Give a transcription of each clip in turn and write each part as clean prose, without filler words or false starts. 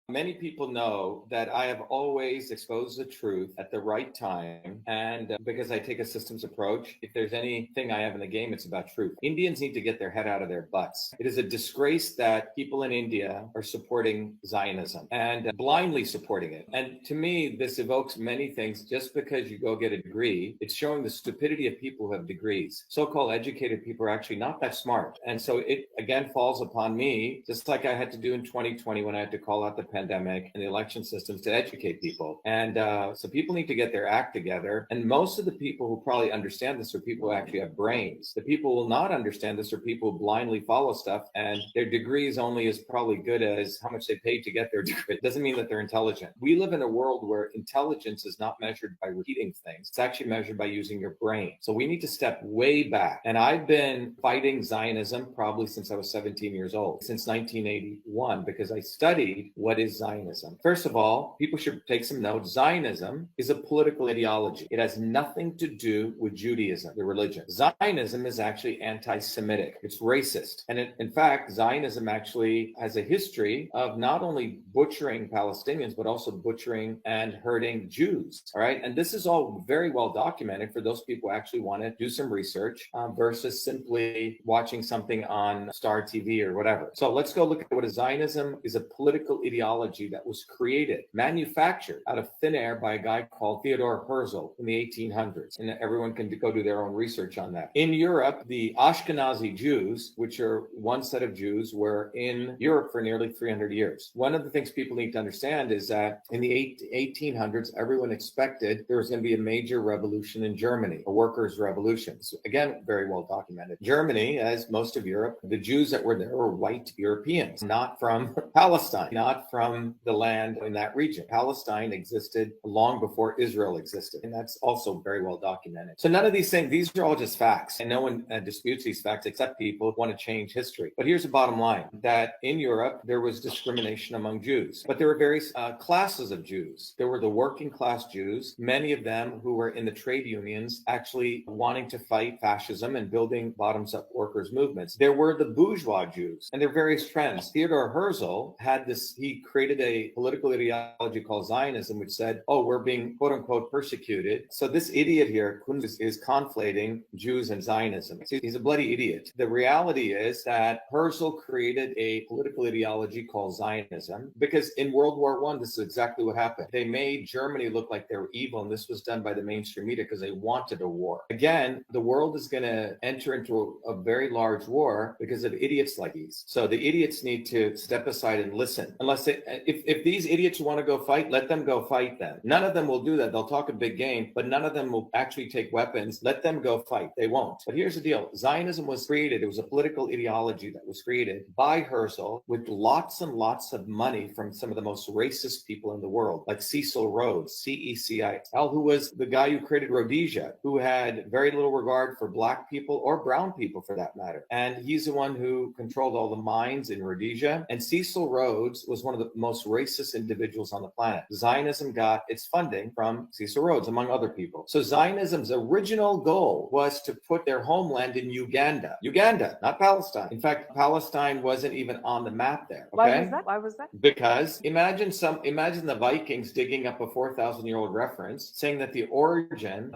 Many people know that I have always exposed the truth at the right time. And because I take a systems approach, if there's anything I have in the game, it's about truth. Indians need to get their head out of their butts. It is a disgrace that people in India are supporting Zionism and blindly supporting it. And to me, this evokes many things. Just because you go get a degree, it's showing the stupidity of people who have degrees. So-called educated people are actually not that smart. And so it again falls upon me, just like I had to do in 2020 when I had to call out the pandemic and the election systems to educate people. And so people need to get their act together. And most of the people who probably understand this are people who actually have brains. The people who will not understand this are people who blindly follow stuff, and their degree is only as probably good as how much they paid to get their degree. It doesn't mean that they're intelligent. We live in a world where intelligence is not measured by repeating things. It's actually measured by using your brain. So we need to step way back. And I've been fighting Zionism probably since I was 17 years old, since 1981, because I studied what is Zionism. First of all, people should take some notes. Zionism is a political ideology. It has nothing to do with Judaism, the religion. Zionism is actually anti-Semitic. It's racist. And in fact, Zionism actually has a history of not only butchering Palestinians, but also butchering and hurting Jews. All right. And this is all very well documented for those people who actually want to do some research versus simply watching something on Star TV or whatever. So let's go look at what a Zionism is. A political ideology that was created, manufactured out of thin air by a guy called Theodor Herzl in the 1800s. And everyone can go do their own research on that. In Europe, the Ashkenazi Jews, which are one set of Jews, were in Europe for nearly 300 years. One of the things people need to understand is that in the 1800s, everyone expected there was going to be a major revolution in Germany, a workers' revolution. So again, very well documented. Germany, as most of Europe, the Jews that were there were white Europeans, not from Palestine, not from the land in that region. Palestine existed long before Israel existed, and that's also very well documented. So none of these things, these are all just facts, and no one disputes these facts except people who want to change history. But here's the bottom line, that in Europe, there was discrimination among Jews, but there were various classes of Jews. There were the working class Jews, many of them who were in the trade unions actually wanting to fight fascism and building bottoms-up workers' movements. There were the bourgeois Jews, and their various trends. Theodor Herzl had this, he created a political ideology called Zionism, which said, oh, we're being quote unquote persecuted. So this idiot here is conflating Jews and Zionism. He's a bloody idiot. The reality is that Herzl created a political ideology called Zionism because in World War I, this is exactly what happened. They made Germany look like they were evil, and this was done by the mainstream media because they wanted a war. Again, the world is going to enter into a very large war because of idiots like these. So the idiots need to step aside and listen. If these idiots want to go fight, let them go fight them. None of them will do that. They'll talk a big game, but none of them will actually take weapons. Let them go fight. They won't. But here's the deal. Zionism was created. It was a political ideology that was created by Herzl with lots and lots of money from some of the most racist people in the world, like Cecil Rhodes, C-E-C-I-L, who was the guy who created Rhodesia, who had very little regard for black people or brown people for that matter. And he's the one who controlled all the mines in Rhodesia. And Cecil Rhodes was one of the most racist individuals on the planet. Zionism got its funding from Cecil Rhodes, among other people. So Zionism's original goal was to put their homeland in Uganda. Uganda, not Palestine. In fact, Palestine wasn't even on the map there. Okay? Why was that? Because imagine the Vikings digging up a 4,000-year-old reference saying that the origin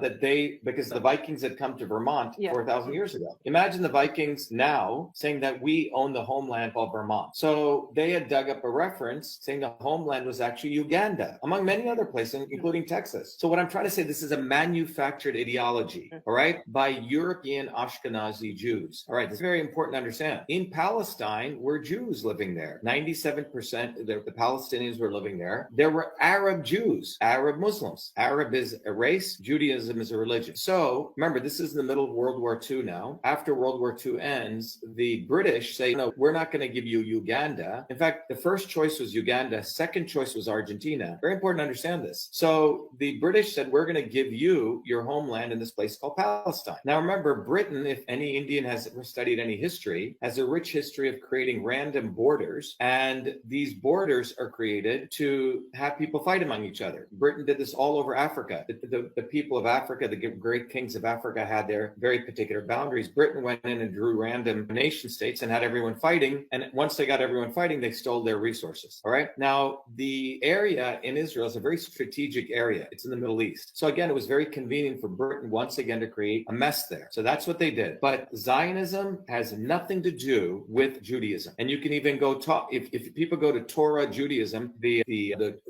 because the Vikings had come to Vermont 4,000 years ago. Imagine the Vikings now saying that we own the homeland called Vermont. So they had dug up a reference saying the homeland was actually Uganda, among many other places, including Texas. So what I'm trying to say, this is a manufactured ideology, all right, by European Ashkenazi Jews. All right, this is very important to understand. In Palestine were Jews living there. 97% of the Palestinians were living there. There were Arab Jews, Arab Muslims. Arab is a race, Judaism is a religion. So remember, this is in the middle of World War II now. After World War II ends, the British say, no, we're not going to give you Uganda. In fact, the first choice was Uganda. Second choice was Argentina. Very important to understand this. So the British said, we're going to give you your homeland in this place called Palestine. Now remember, Britain, if any Indian has ever studied any history, has a rich history of creating random borders. And these borders are created to have people fight among each other. Britain did this all over Africa. The people of Africa, the great kings of Africa, had their very particular boundaries. Britain went in and drew random nation states and had everyone fighting. And once they got everyone fighting, they stole their resources. All right. Now, the area in Israel is a very strategic area. It's in the Middle East. So again, it was very convenient for Britain once again to create a mess there. So that's what they did. But Zionism has nothing to do with Judaism. And you can even go talk, if people go to Torah Judaism, the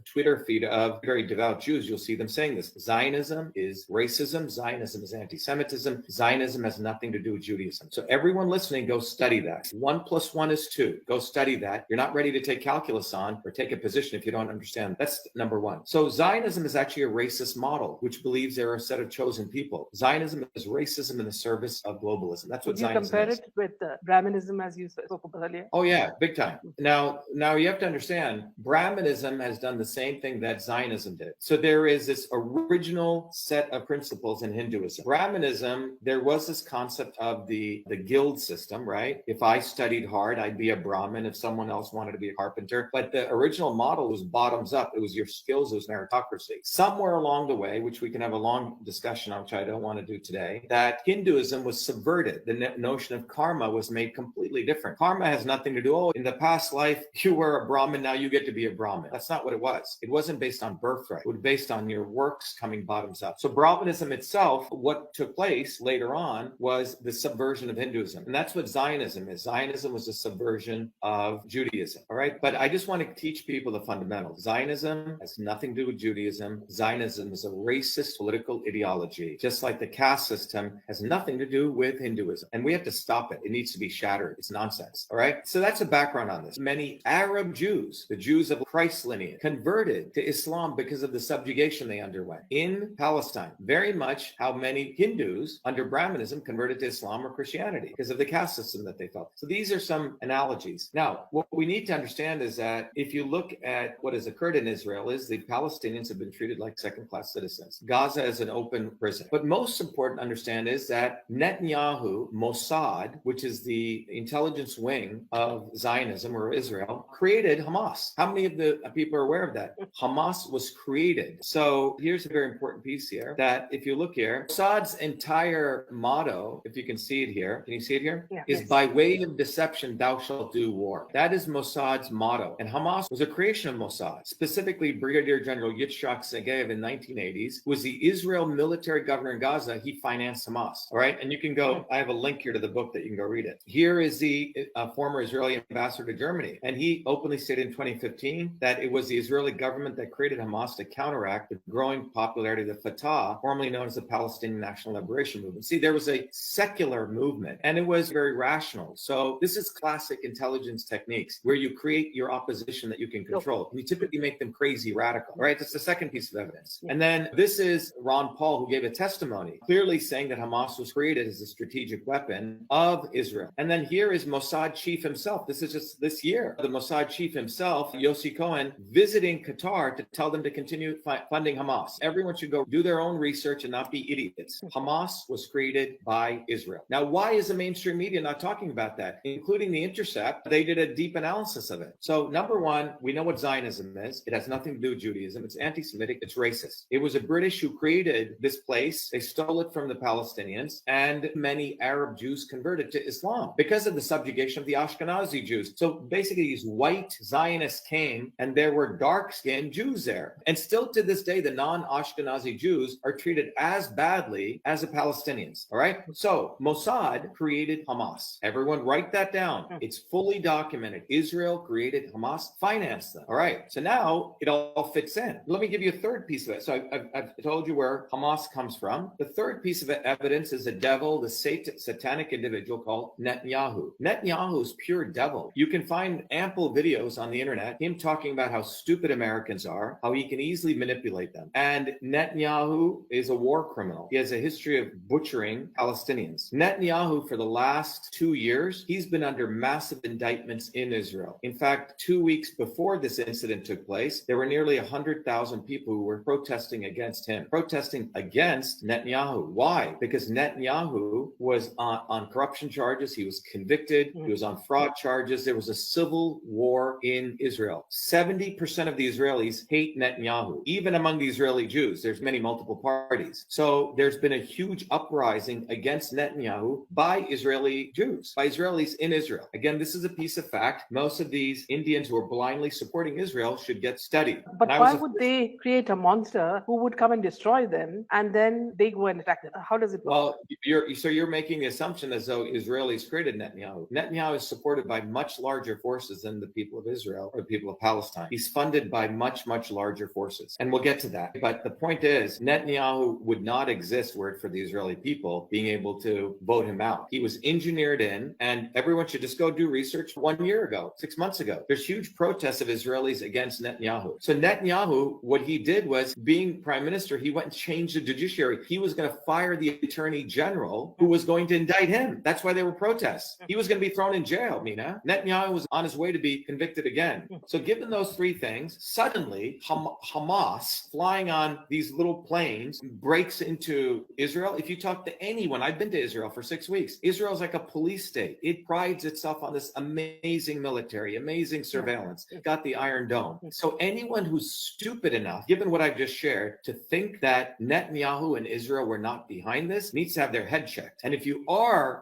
Twitter feed of very devout Jews, you'll see them saying this. Zionism is racism. Zionism is anti-Semitism. Zionism has nothing to do with Judaism. So everyone listening, go study that. 1 + 1 is 2. Go study that. You're not ready to take calculus on or take a position if you don't understand. That's number one. So Zionism is actually a racist model, which believes there are a set of chosen people. Zionism is racism in the service of globalism. That's what Zionism is. You compare it with Brahmanism, as you spoke about earlier? Oh yeah, big time. Now you have to understand, Brahmanism has done the same thing that Zionism did. So there is this original set of principles in Hinduism. Brahmanism, there was this concept of the guild system, right? If I studied hard, I'd be a Brahmin. If someone else wanted to be a carpenter. But the original model was bottoms up. It was your skills, it was meritocracy. Somewhere along the way, which we can have a long discussion on, which I don't want to do today, that Hinduism was subverted. The notion of karma was made completely different. Karma has nothing to do, oh, in the past life, you were a Brahmin, now you get to be a Brahmin. That's not what it was. It wasn't based on birthright. It was based on your works coming bottoms up. So Brahmanism itself, what took place later on was the subversion of Hinduism. And that's what Zionism is. Zionism was a subversion of Judaism. All right. But I just want to teach people the fundamentals. Zionism has nothing to do with Judaism. Zionism is a racist political ideology, just like the caste system has nothing to do with Hinduism. And we have to stop it. It needs to be shattered. It's nonsense. All right. So that's a background on this. Many Arab Jews, the Jews of Christ's lineage, converted to Islam because of the subjugation they underwent in Palestine. Very much how many Hindus under Brahmanism converted to Islam or Christianity because of the caste system that they felt. So these are some analogies. Now, what we need to understand is that if you look at what has occurred in Israel is the Palestinians have been treated like second-class citizens. Gaza is an open prison. But most important to understand is that Netanyahu, Mossad, which is the intelligence wing of Zionism or Israel, created Hamas. How many of the people are aware of that? Hamas was created. So here's a very important piece here that if you look here, Mossad's entire motto, if you can see it here, can you see it here? Yeah. Is Yes. by way of deception, thou shalt do war. That is Mossad's motto. And Hamas was a creation of Mossad. Specifically, Brigadier General Yitzhak Segev in 1980s was the Israel military governor in Gaza. He financed Hamas. All right. And you can go, I have a link here to the book that you can go read it. Here is the former Israeli ambassador to Germany. And he openly stated in 2015 that it was the Israeli government that created Hamas to counteract the growing popularity of the Fatah, formerly known as the Palestinian National Liberation Movement. See, there was a secular movement and it was very rational. So this is classic intelligence techniques where you create your opposition that you can control. And you typically make them crazy radical, right? That's the second piece of evidence. And then this is Ron Paul, who gave a testimony clearly saying that Hamas was created as a strategic weapon of Israel. And then here is Mossad chief himself. This is just this year. The Mossad chief himself, Yossi Cohen, visiting Qatar to tell them to continue funding Hamas. Everyone should go do their own research and not be idiots. Hamas was created by Israel. Now, why is the mainstream media not talking about that? Including The Intercept, they did a deep analysis of it. So number one, we know what Zionism is. It has nothing to do with Judaism. It's anti-Semitic. It's racist. It was a British who created this place. They stole it from the Palestinians, and many Arab Jews converted to Islam because of the subjugation of the Ashkenazi Jews. So basically, these white Zionists came, and there were dark-skinned Jews there. And still to this day, the non-Ashkenazi Jews are treated as badly as the Palestinians. All right? So Mossad created Hamas. Everyone write that down. It's fully documented. Israel created Hamas, financed them. All right. So now it all fits in. Let me give you a third piece of it. So I've told you where Hamas comes from. The third piece of evidence is the devil, the satanic individual called Netanyahu. Netanyahu's pure devil. You can find ample videos on the internet, him talking about how stupid Americans are, how he can easily manipulate them. And Netanyahu is a war criminal. He has a history of butchering Palestinians. Netanyahu, for the last 2 years, he's been under massive indictments in Israel. In fact, 2 weeks before this incident took place, there were nearly 100,000 people who were protesting against him, protesting against Netanyahu. Why? Because Netanyahu was on corruption charges. He was convicted. He was on fraud charges. There was a civil war in Israel. 70% of the Israelis hate Netanyahu. Even among the Israeli Jews, there's many multiple parties. So there's been a huge uprising against Netanyahu by Israeli Jews, by Israelis in Israel. Again, this is a piece of fact. Most of these Indians who are blindly supporting Israel should get studied. But And I why was would they create a monster who would come and destroy them and then they go and attack them? How does it work? Well, you're making the assumption as though Israelis created Netanyahu. Netanyahu is supported by much larger forces than the people of Israel or the people of Palestine. He's funded by much larger forces, and we'll get to that. But the point is, Netanyahu would not exist were it for the Israeli people being able to vote him out. He was engineered in, and everyone should just go do research 1 year ago, 6 months ago. There's huge protests of Israelis against Netanyahu. So Netanyahu, what he did was, being prime minister, he went and changed the judiciary. He was going to fire the attorney general who was going to indict him. That's why there were protests. He was going to be thrown in jail, Mina. Netanyahu was on his way to be convicted again. So given those three things, suddenly Hamas, flying on these little planes, breaks into Israel. If you talk to anyone, I've been to Israel for 6 weeks. Israel's like a police state. It prides itself on this amazing military, amazing surveillance. It got the Iron Dome. So anyone who's stupid enough, given what I've just shared, to think that Netanyahu and Israel were not behind this needs to have their head checked. And if you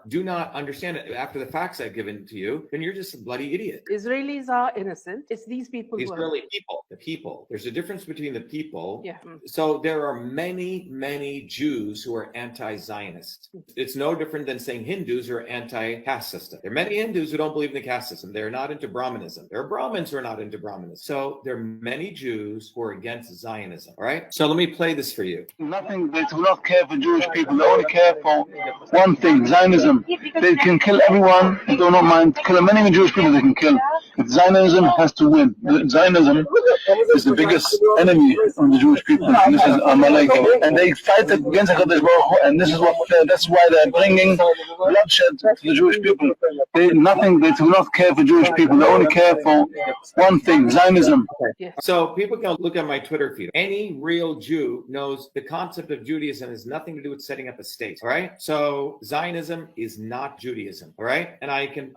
do not understand it after the facts I've given to you, then you're just a bloody idiot. Israelis are innocent. It's these people The who Israeli people, the people. There's a difference between the people. Yeah. So there are many Jews who are anti-Zionist. It's no different than saying Hindus are anti-caste system. There are many Hindus who don't believe in the caste system. They're not into Brahmanism. There are Brahmins who are not into Brahmanism. So there are many Jews who are against Zionism. All right. So let me play this for you. Nothing. They do not care for Jewish people. They only care for one thing: Zionism. They can kill everyone. They do not mind killing many Jewish people. They can kill. But Zionism has to win. Zionism is the biggest enemy of the Jewish people. And this is Amalek, and they fight against HaKadosh Baruch Hu, and this is what. That's why they're bringing bloodshed to the Jewish people. They do not care for Jewish people. They only care for one thing: Zionism. So people can look at my Twitter feed. Any real Jew knows the concept of Judaism has nothing to do with setting up a state. All right. So Zionism is not Judaism. All right. And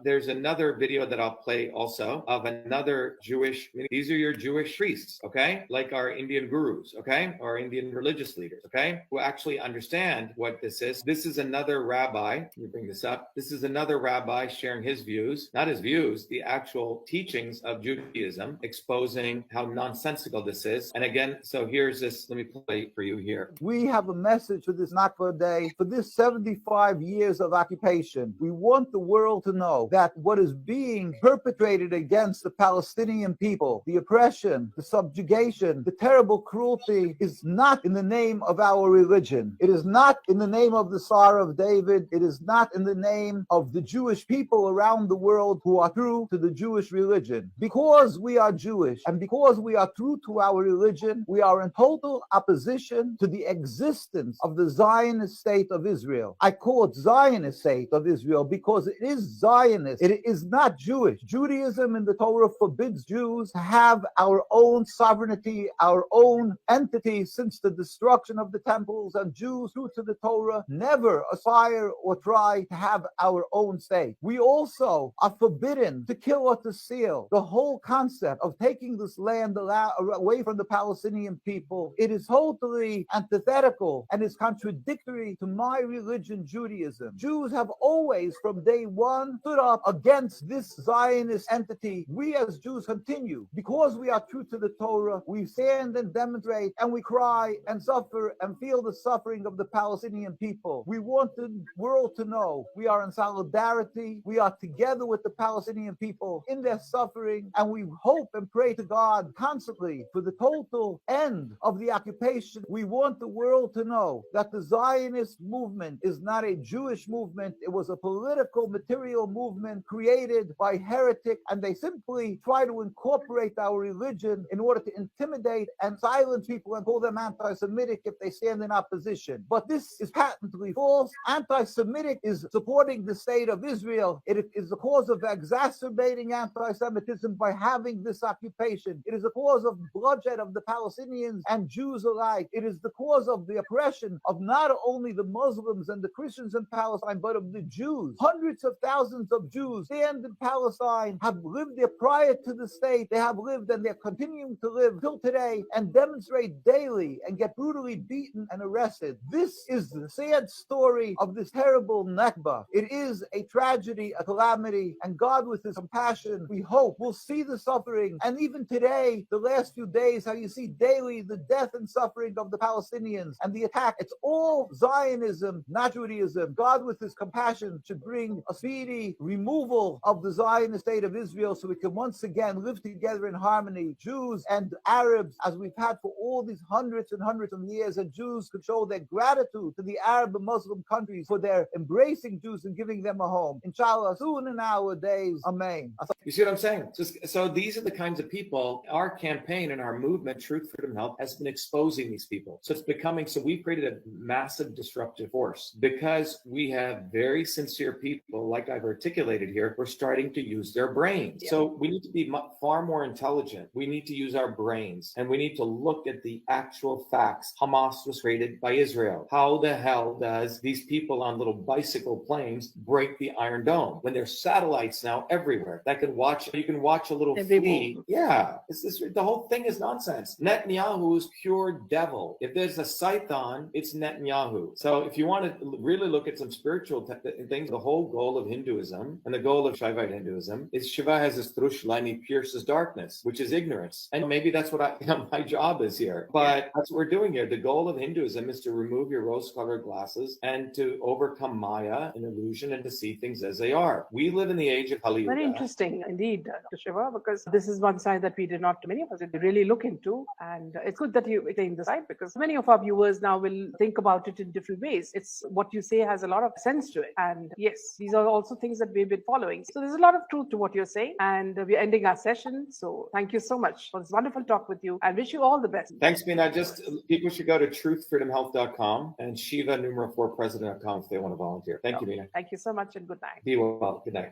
there's another video that I'll play also of another Jewish, these are your Jewish priests, okay? Like our Indian gurus, okay? Or Indian religious leaders, okay? Who actually understand what this is. This is another rabbi. Let me bring this up. This is another rabbi sharing his views, not his views, the actual teachings of Judaism, exposing how nonsensical this is. And again, so here's this, let me play it for you here. We have a message for this Nakba Day, for this 75 years of occupation. We want the world to know that what is being perpetrated against the Palestinian people, the oppression, the subjugation, the terrible cruelty, is not in the name of our religion. It is not in the name of the Star of David. It is not in the name of the Jewish people around the world who are true to the Jewish religion. Because we are Jewish and because we are true to our religion, we are in total opposition to the existence of the Zionist state of Israel. I call it Zionist state of Israel because it is Zionist. It is not Jewish. Judaism in the Torah forbids Jews to have our own sovereignty, our own entity since the destruction of the temples, and Jews, true to the Torah, never aspire or try to have our own state. We also are forbidden to kill or to steal. The whole concept of taking this land away from the Palestinian people, it is totally antithetical and is contradictory to my religion, Judaism. Jews have always, from day one, stood up against this Zionist entity. We as Jews continue. Because we are true to the Torah, we stand and demonstrate and we cry and suffer and feel the suffering of the Palestinian people. We want the world to know we are in solidarity. We are together with the Palestinian people in their suffering, and we hope and pray to God constantly for the total end of the occupation. We want the world to know that the Zionist movement is not a Jewish movement. It was a political, material movement created by heretics, and they simply try to incorporate our religion in order to intimidate and silence people and call them anti-Semitic if they stand in opposition. But this is patently false. Anti-Semitic is supporting the state of Israel. It is the cause of exacerbating anti-Semitism by having this occupation. It is the cause of bloodshed of the Palestinians and Jews alike. It is the cause of the oppression of not only the Muslims and the Christians in Palestine, but of the Jews. Hundreds of thousands of Jews stand in Palestine, have lived there prior to the state, they have lived and they're continuing to live till today and demonstrate daily and get brutally beaten and arrested. This is the sad story of this terrible Nakba. It is a tragedy, a calamity, and God with his compassion, we hope, will see the suffering. And even today, the last few days, how you see daily the death and suffering of the Palestinians and the attack. It's all Zionism, not Judaism. God with his compassion should bring a speedy removal of the Zionist state of Israel so we can once again live together in harmony. Jews and Arabs, as we've had for all these hundreds and hundreds of years, and Jews could show their gratitude to the Arab and Muslim countries for their embracing Jews and giving them a home. Inshallah, soon in our days. Amen. You see what I'm saying? So these are the kinds of people. Our campaign and our movement, Truth, Freedom, Help, has been exposing these people. So it's becoming, so we've created a massive disruptive force because we have very sincere people, like I've articulated here, who are starting to use their brains. So we need to be far more intelligent. We need to use our brains and we need to look at the actual facts. Hamas was created by Israel. How the hell does these people on little bicycle planes break the Iron Dome when there's satellites now everywhere that can watch? You can watch a little flea. Yeah, the whole thing is nonsense. Netanyahu is pure devil. If there's a Scython, it's Netanyahu. So if you want to really look at some spiritual things, the whole goal of Hinduism and the goal of Shaivite Hinduism is Shiva has his Trushlan, pierces darkness, which is ignorance. And maybe that's what my job is here. But that's what we're doing here. The goal of Hinduism is to remove your rose-colored glasses and to overcome Maya, an illusion, and to see things as they are. We live in the age of Kali Yuga. Very interesting indeed, Dr. Shiva, because this is one side that we did not, many of us did really look into. And it's good that you explain the side because many of our viewers now will think about it in different ways. It's what you say has a lot of sense to it. And yes, these are also things that we've been following. So there's a lot of truth to what you're saying. And we're ending our session. So thank you so much for this wonderful talk with you. I wish you all the best. Thanks, Mina. Just people should go to truthfreedomhealth.com and Shiva numeral 4president.com if they want to volunteer. Thank you, Mina. Thank you so much and good night. Be well. Good night.